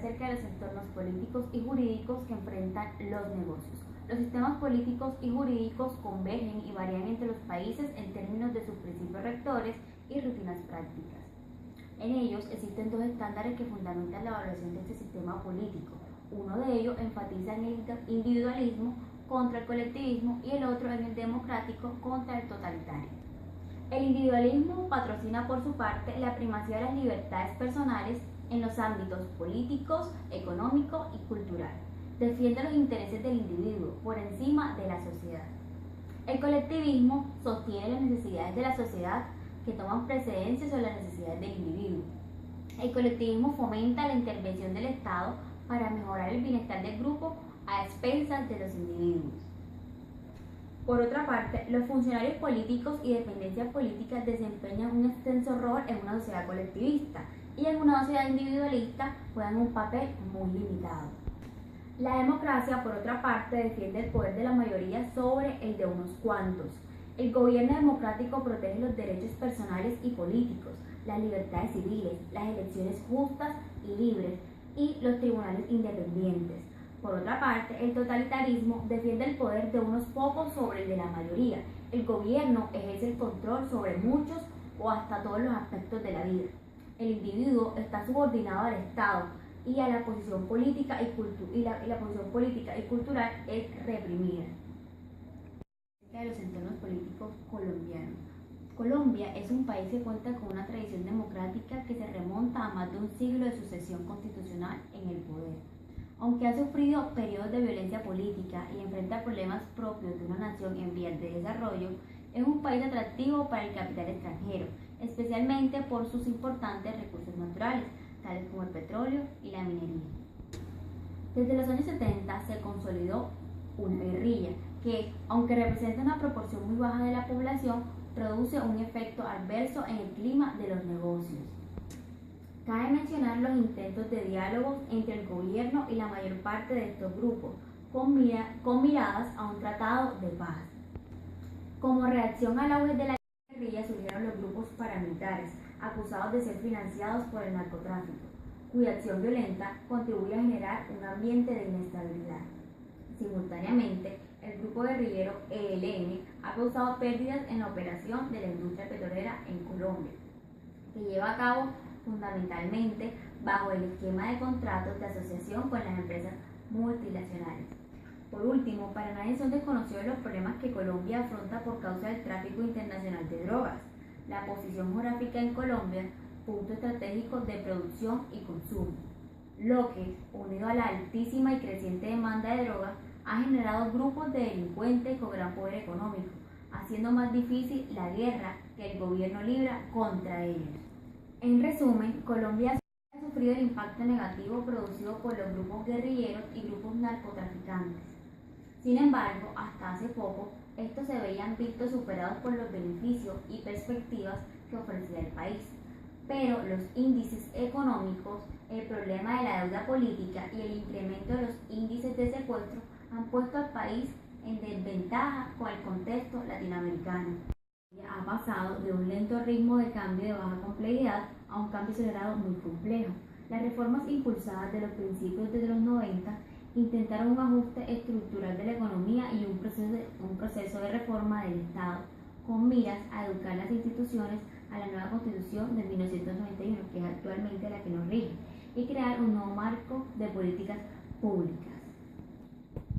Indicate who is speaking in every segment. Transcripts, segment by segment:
Speaker 1: acerca de los entornos políticos y jurídicos que enfrentan los negocios. Los sistemas políticos y jurídicos convergen y varían entre los países en términos de sus principios rectores y rutinas prácticas. En ellos existen dos estándares que fundamentan la evaluación de este sistema político. Uno de ellos enfatiza en el individualismo contra el colectivismo y el otro en el democrático contra el totalitario. El individualismo patrocina por su parte la primacía de las libertades personales en los ámbitos políticos, económico y cultural. Defiende los intereses del individuo por encima de la sociedad. El colectivismo sostiene las necesidades de la sociedad que toman precedencia sobre las necesidades del individuo. El colectivismo fomenta la intervención del Estado para mejorar el bienestar del grupo a expensas de los individuos. Por otra parte, los funcionarios políticos y dependencias políticas desempeñan un extenso rol en una sociedad colectivista y en una sociedad individualista juegan un papel muy limitado. La democracia, por otra parte, defiende el poder de la mayoría sobre el de unos cuantos. El gobierno democrático protege los derechos personales y políticos, las libertades civiles, las elecciones justas y libres y los tribunales independientes. Por otra parte, el totalitarismo defiende el poder de unos pocos sobre el de la mayoría. El gobierno ejerce el control sobre muchos o hasta todos los aspectos de la vida. El individuo está subordinado al Estado y a la posición política la posición política y cultural es reprimida. De los entornos políticos colombianos. Colombia es un país que cuenta con una tradición democrática que se remonta a más de un siglo de sucesión constitucional en el poder. Aunque ha sufrido periodos de violencia política y enfrenta problemas propios de una nación en vías de desarrollo, es un país atractivo para el capital extranjero, especialmente por sus importantes recursos naturales, tales como el petróleo y la minería. Desde los años 70 se consolidó una guerrilla que, aunque representa una proporción muy baja de la población, produce un efecto adverso en el clima de los negocios. Cabe mencionar los intentos de diálogos entre el gobierno y la mayor parte de estos grupos, con miradas a un tratado de paz. Como reacción al auge de la guerrilla surgieron los grupos paramilitares, acusados de ser financiados por el narcotráfico, cuya acción violenta contribuye a generar un ambiente de inestabilidad. Simultáneamente, el grupo guerrillero ELN ha causado pérdidas en la operación de la industria petrolera en Colombia, que lleva a cabo fundamentalmente bajo el esquema de contratos de asociación con las empresas multinacionales. Por último, para nadie son desconocidos los problemas que Colombia afronta por causa del tráfico internacional de drogas. La posición geográfica en Colombia, punto estratégico de producción y consumo, lo que, unido a la altísima y creciente demanda de drogas, ha generado grupos de delincuentes con gran poder económico, haciendo más difícil la guerra que el gobierno libra contra ellos. En resumen, Colombia ha sufrido el impacto negativo producido por los grupos guerrilleros y grupos narcotraficantes. Sin embargo, hasta hace poco, estos se veían vistos superados por los beneficios y perspectivas que ofrecía el país. Pero los índices económicos, el problema de la deuda política y el incremento de los índices de secuestro han puesto al país en desventaja con el contexto latinoamericano. Ha pasado de un lento ritmo de cambio de baja complejidad a un cambio acelerado muy complejo. Las reformas impulsadas de los principios de los 90 intentaron un ajuste estructural de la economía y un proceso de reforma del Estado, con miras a educar las instituciones a la nueva Constitución de 1991, que es actualmente la que nos rige, y crear un nuevo marco de políticas públicas.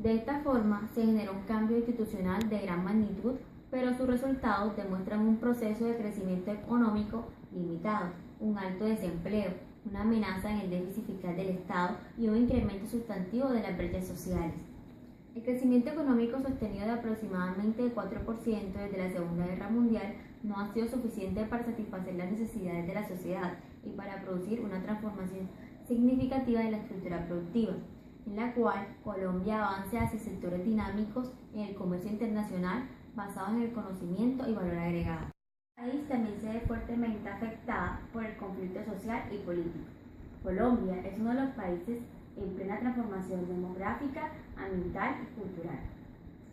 Speaker 1: De esta forma, se generó un cambio institucional de gran magnitud, pero sus resultados demuestran un proceso de crecimiento económico limitado, un alto desempleo, una amenaza en el déficit fiscal del Estado y un incremento sustantivo de las brechas sociales. El crecimiento económico sostenido de aproximadamente el 4% desde la Segunda Guerra Mundial no ha sido suficiente para satisfacer las necesidades de la sociedad y para producir una transformación significativa de la estructura productiva, en la cual Colombia avance hacia sectores dinámicos en el comercio internacional basados en el conocimiento y valor agregado. El país también se ve fuertemente afectada por el conflicto social y político. Colombia es uno de los países en plena transformación demográfica, ambiental y cultural.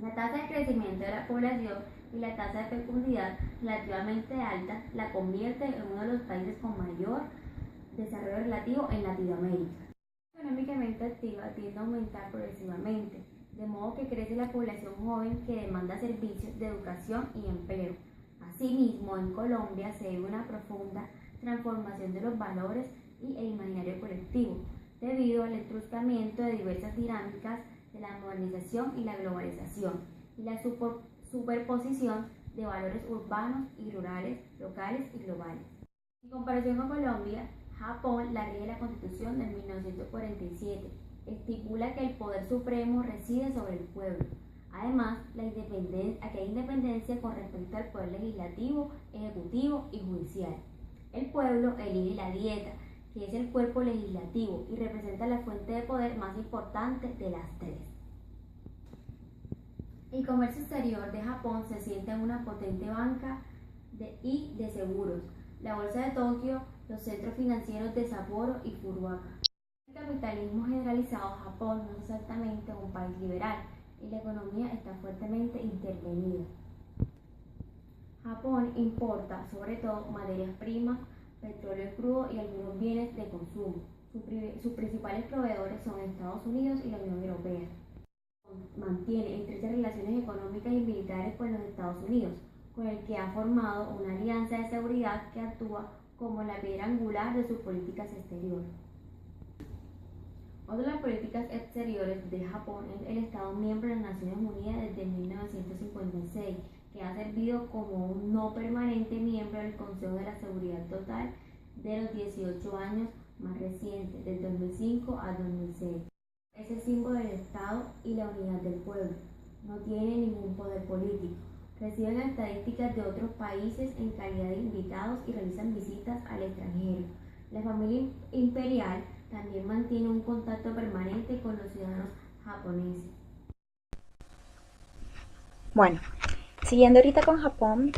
Speaker 1: La tasa de crecimiento de la población y la tasa de fecundidad relativamente alta la convierte en uno de los países con mayor desarrollo relativo en Latinoamérica. Económicamente activa tiende a aumentar progresivamente, de modo que crece la población joven que demanda servicios de educación y empleo. Asimismo, en Colombia se vive una profunda transformación de los valores y el imaginario colectivo, debido al entruscamiento de diversas dinámicas de la modernización y la globalización, y la superposición de valores urbanos y rurales, locales y globales. En comparación con Colombia, Japón, la ley de la Constitución de 1947 estipula que el poder supremo reside sobre el pueblo. Además, aquí hay independencia con respecto al poder legislativo, ejecutivo y judicial. El pueblo elige la dieta, que es el cuerpo legislativo y representa la fuente de poder más importante de las tres. El comercio exterior de Japón se asienta en una potente banca y de seguros, la bolsa de Tokio, los centros financieros de Sapporo y Furuoka. El capitalismo generalizado, Japón no es exactamente un país liberal y la economía está fuertemente intervenida. Japón importa sobre todo materias primas, petróleo crudo y algunos bienes de consumo. Sus principales proveedores son Estados Unidos y la Unión Europea. Mantiene estrechas relaciones económicas y militares con los Estados Unidos, con el que ha formado una alianza de seguridad que actúa como la piedra angular de sus políticas exteriores. Otra de las políticas exteriores de Japón es el Estado miembro de las Naciones Unidas desde 1956, que ha servido como un no permanente miembro del Consejo de la Seguridad Total de los 18 años más recientes, del 2005 al 2006. Es el símbolo del Estado y la unidad del pueblo. No tiene ningún poder político. Reciben estadísticas de otros países en calidad de invitados y realizan visitas al extranjero. La familia imperial también mantiene un contacto permanente con los ciudadanos japoneses.
Speaker 2: Bueno, siguiendo ahorita con Japón,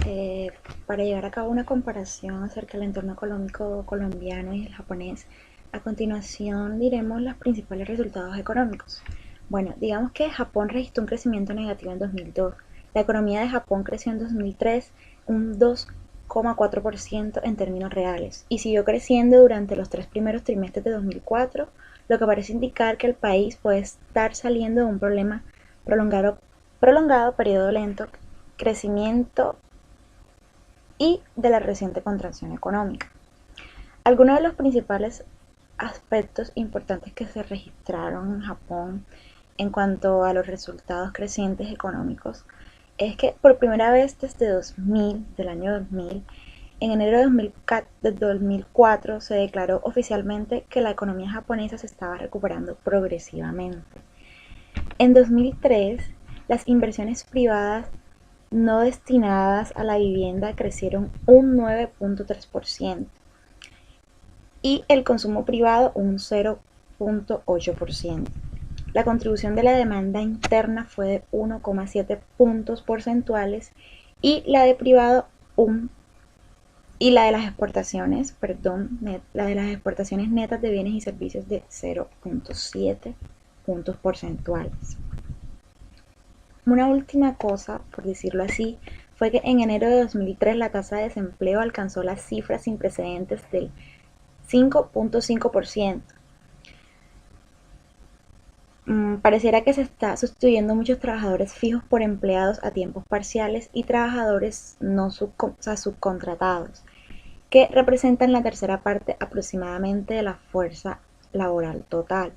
Speaker 2: para llevar a cabo una comparación acerca del entorno económico colombiano y el japonés, a continuación diremos los principales resultados económicos. Bueno, digamos que Japón registró un crecimiento negativo en 2002. La economía de Japón creció en 2003 un 2,4% en términos reales y siguió creciendo durante los 3 primeros trimestres de 2004, lo que parece indicar que el país puede estar saliendo de un prolongado periodo lento crecimiento y de la reciente contracción económica. Algunos de los principales aspectos importantes que se registraron en Japón en cuanto a los resultados crecientes económicos es que por primera vez desde del año 2000, en enero de 2004 se declaró oficialmente que la economía japonesa se estaba recuperando progresivamente. En 2003, las inversiones privadas no destinadas a la vivienda crecieron un 9,3% y el consumo privado un 0,8%. La contribución de la demanda interna fue de 1,7 puntos porcentuales y la de privado la de las exportaciones, la de las exportaciones netas de bienes y servicios de 0,7 puntos porcentuales. Una última cosa, por decirlo así, fue que en enero de 2003 la tasa de desempleo alcanzó las cifras sin precedentes del 5,5%. Pareciera que se está sustituyendo muchos trabajadores fijos por empleados a tiempos parciales y trabajadores no subcontratados, que representan la tercera parte aproximadamente de la fuerza laboral total.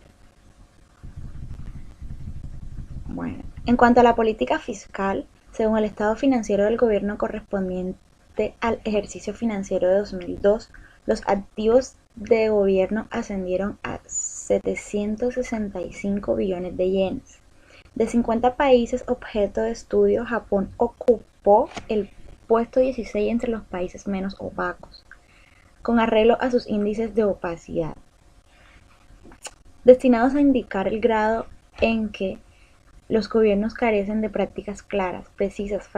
Speaker 2: Bueno, en cuanto a la política fiscal, según el estado financiero del gobierno correspondiente al ejercicio financiero de 2002, los activos de gobierno ascendieron a 765 billones de yenes. De 50 países objeto de estudio, Japón ocupó el puesto 16 entre los países menos opacos, con arreglo a sus índices de opacidad, destinados a indicar el grado en que los gobiernos carecen de prácticas claras, precisas,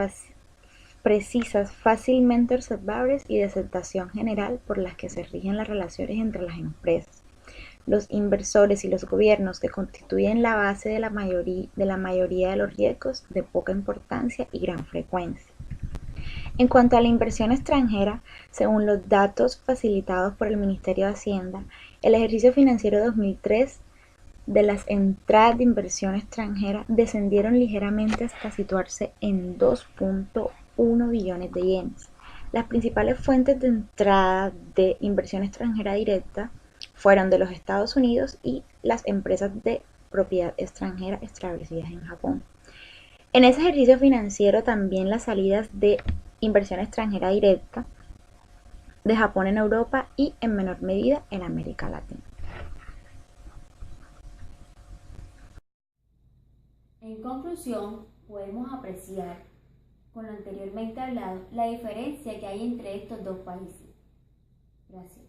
Speaker 2: fácilmente observables y de aceptación general por las que se rigen las relaciones entre las empresas, los inversores y los gobiernos, que constituyen la base de la mayoría de los riesgos de poca importancia y gran frecuencia. En cuanto a la inversión extranjera, según los datos facilitados por el Ministerio de Hacienda, el ejercicio financiero 2003 de las entradas de inversión extranjera descendieron ligeramente hasta situarse en 2.1 billones de yenes. Las principales fuentes de entrada de inversión extranjera directa fueron de los Estados Unidos y las empresas de propiedad extranjera establecidas en Japón. En ese ejercicio financiero también las salidas de inversión extranjera directa de Japón en Europa y en menor medida en América Latina.
Speaker 1: En conclusión, podemos apreciar, con lo anteriormente hablado, la diferencia que hay entre estos dos países. Gracias.